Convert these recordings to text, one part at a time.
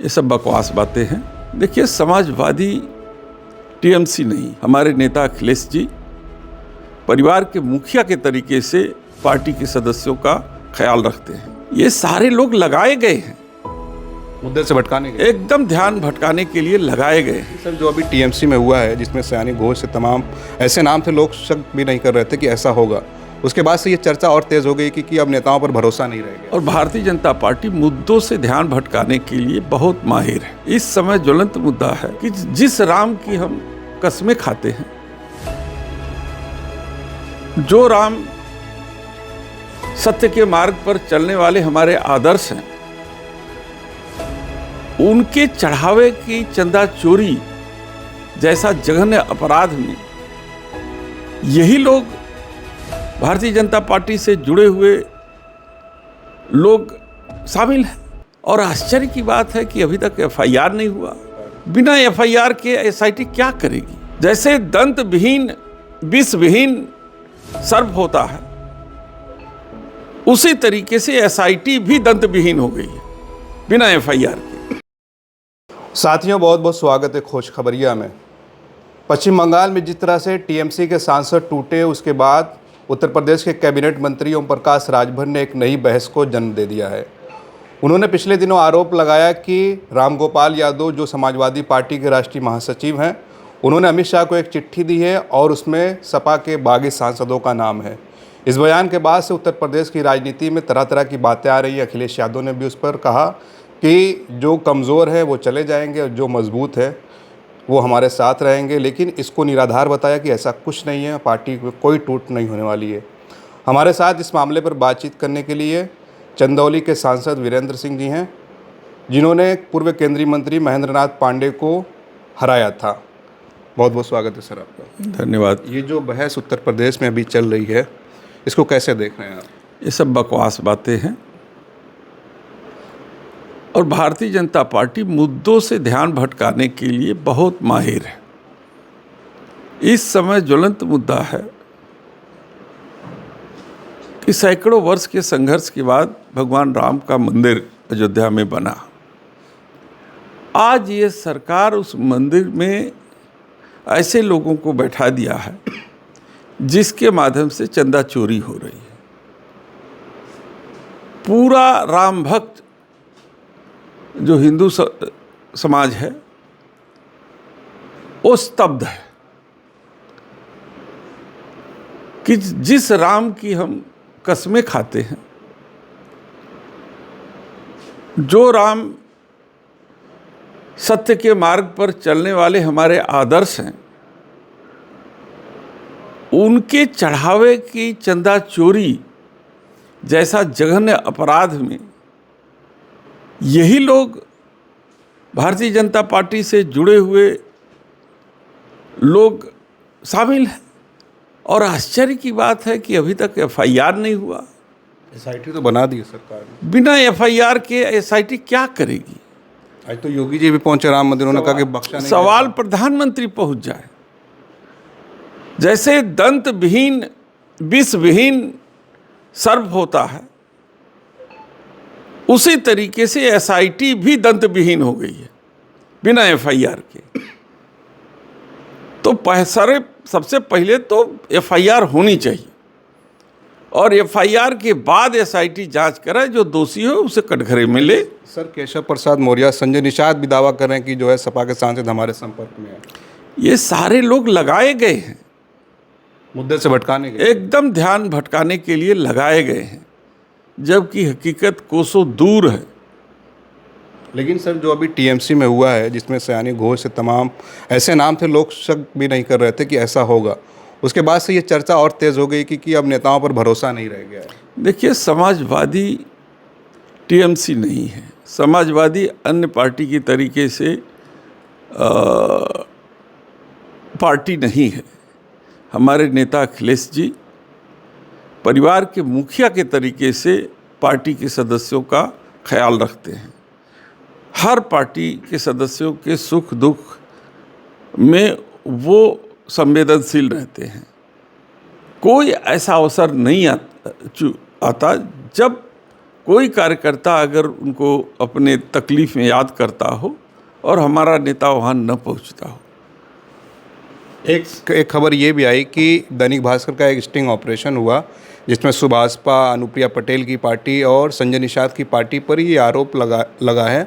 ये सब बकवास बातें हैं। देखिए, समाजवादी टीएमसी नहीं, हमारे नेता अखिलेश जी परिवार के मुखिया के तरीके से पार्टी के सदस्यों का ख्याल रखते हैं। ये सारे लोग लगाए गए हैं मुद्दे से भटकाने के एकदम ध्यान भटकाने के लिए लगाए गए हैं। सर, जो अभी टीएमसी में हुआ है, जिसमें सयानी घोष से तमाम ऐसे नाम थे, लोग शक भी नहीं कर रहे थे कि ऐसा होगा। उसके बाद से ये चर्चा और तेज हो गई कि अब नेताओं पर भरोसा नहीं रह गया। और भारतीय जनता पार्टी मुद्दों से ध्यान भटकाने के लिए बहुत माहिर है। इस समय ज्वलंत मुद्दा है कि जिस राम की हम कस्में खाते हैं, जो राम सत्य के मार्ग पर चलने वाले हमारे आदर्श हैं, उनके चढ़ावे की चंदा चोरी जैसा जघन्य अपराध में यही लोग भारतीय जनता पार्टी से जुड़े हुए लोग शामिल हैं। और आश्चर्य की बात है कि अभी तक एफआईआर नहीं हुआ। बिना एफआईआर के एसआईटी क्या करेगी? जैसे दंत विहीन विष विहीन सर्प होता है, उसी तरीके से एसआईटी भी दंत विहीन हो गई है बिना एफआईआर के। साथियों, बहुत बहुत स्वागत है खोज खबरिया में। पश्चिम बंगाल में जिस तरह से टीएमसी के सांसद टूटे, उसके बाद उत्तर प्रदेश के कैबिनेट मंत्री ओम प्रकाश राजभर ने एक नई बहस को जन्म दे दिया है। उन्होंने पिछले दिनों आरोप लगाया कि रामगोपाल यादव, जो समाजवादी पार्टी के राष्ट्रीय महासचिव हैं, उन्होंने अमित शाह को एक चिट्ठी दी है और उसमें सपा के बागी सांसदों का नाम है। इस बयान के बाद से उत्तर प्रदेश की राजनीति में तरह तरह की बातें आ रही हैं। अखिलेश यादव ने भी उस पर कहा कि जो कमज़ोर है वो चले जाएंगे और जो मजबूत है वो हमारे साथ रहेंगे, लेकिन इसको निराधार बताया कि ऐसा कुछ नहीं है, पार्टी में कोई टूट नहीं होने वाली है। हमारे साथ इस मामले पर बातचीत करने के लिए चंदौली के सांसद वीरेंद्र सिंह जी हैं, जिन्होंने पूर्व केंद्रीय मंत्री महेंद्र नाथ पांडे को हराया था। बहुत बहुत स्वागत है सर आपका। धन्यवाद। ये जो बहस उत्तर प्रदेश में अभी चल रही है, इसको कैसे देख रहे हैं आप? ये सब बकवास बातें हैं और भारतीय जनता पार्टी मुद्दों से ध्यान भटकाने के लिए बहुत माहिर है। इस समय ज्वलंत मुद्दा है कि सैकड़ों वर्ष के संघर्ष के बाद भगवान राम का मंदिर अयोध्या में बना। आज ये सरकार उस मंदिर में ऐसे लोगों को बैठा दिया है जिसके माध्यम से चंदा चोरी हो रही है। पूरा राम भक्त जो हिंदू समाज है वो स्तब्ध है कि जिस राम की हम कस्में खाते हैं, जो राम सत्य के मार्ग पर चलने वाले हमारे आदर्श हैं, उनके चढ़ावे की चंदा चोरी जैसा जघन्य अपराध में यही लोग भारतीय जनता पार्टी से जुड़े हुए लोग शामिल हैं। और आश्चर्य की बात है कि अभी तक एफआईआर नहीं हुआ। एसआईटी तो बना दी सरकार ने। बिना एफआईआर के एसआईटी क्या करेगी? आज तो योगी जी भी पहुंचे राम मंदिर, उन्होंने कहा कि बख्शा नहीं। सवाल प्रधानमंत्री पहुंच जाए। जैसे दंत विहीन विष विहीन सर्प होता है, उसी तरीके से एसआईटी भी दंत विहीन हो गई है बिना एफआईआर के। तो सबसे पहले तो एफआईआर होनी चाहिए और एफआईआर के बाद एसआईटी जांच करे, जो दोषी हो उसे कटघरे में ले। सर, केशव प्रसाद मौर्य, संजय निषाद भी दावा कर रहे हैं कि जो है सपा के सांसद हमारे संपर्क में है। ये सारे लोग लगाए गए हैं मुद्दे से भटकाने के एकदम ध्यान भटकाने के लिए लगाए गए हैं, जबकि हकीकत कोसों दूर है। लेकिन सर, जो अभी टीएमसी में हुआ है, जिसमें सयानी घोष से तमाम ऐसे नाम थे, लोग शक भी नहीं कर रहे थे कि ऐसा होगा। उसके बाद से ये चर्चा और तेज हो गई कि अब नेताओं पर भरोसा नहीं रह गया है। देखिए, समाजवादी टीएमसी नहीं है। समाजवादी अन्य पार्टी की तरीके से पार्टी नहीं है। हमारे नेता अखिलेश जी परिवार के मुखिया के तरीके से पार्टी के सदस्यों का ख्याल रखते हैं। हर पार्टी के सदस्यों के सुख दुख में वो संवेदनशील रहते हैं। कोई ऐसा अवसर नहीं आता जब कोई कार्यकर्ता अगर उनको अपने तकलीफ में याद करता हो और हमारा नेता वहाँ न पहुँचता हो। एक खबर ये भी आई कि दैनिक भास्कर का एक स्टिंग ऑपरेशन हुआ जिसमें सुभाषपा, अनुप्रिया पटेल की पार्टी और संजय निषाद की पार्टी पर ये आरोप लगा है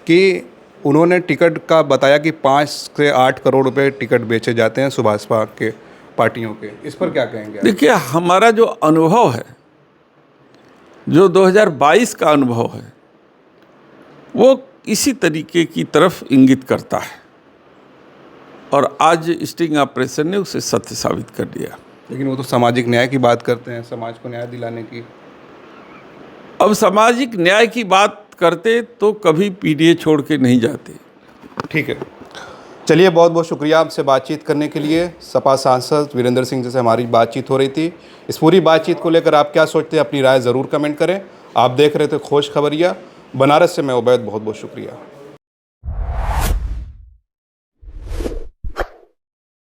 कि उन्होंने टिकट का बताया कि 5 से 8 करोड़ रुपए टिकट बेचे जाते हैं सुभाषपा के पार्टियों के। इस पर क्या कहेंगे आप? देखिए, हमारा जो अनुभव है, जो 2022 का अनुभव है, वो इसी तरीके की तरफ इंगित करता है और आज स्टिंग ऑपरेशन ने उसे सत्य साबित कर दिया। लेकिन वो तो सामाजिक न्याय की बात करते हैं, समाज को न्याय दिलाने की। अब सामाजिक न्याय की बात करते तो कभी पीडीए छोड़ के नहीं जाते। ठीक है, चलिए, बहुत बहुत शुक्रिया आपसे बातचीत करने के लिए। सपा सांसद वीरेंद्र सिंह जी से हमारी बातचीत हो रही थी। इस पूरी बातचीत को लेकर आप क्या सोचते हैं, अपनी राय ज़रूर कमेंट करें। आप देख रहे थे खोज खबरिया। बनारस से मैं उबैद, बहुत बहुत शुक्रिया।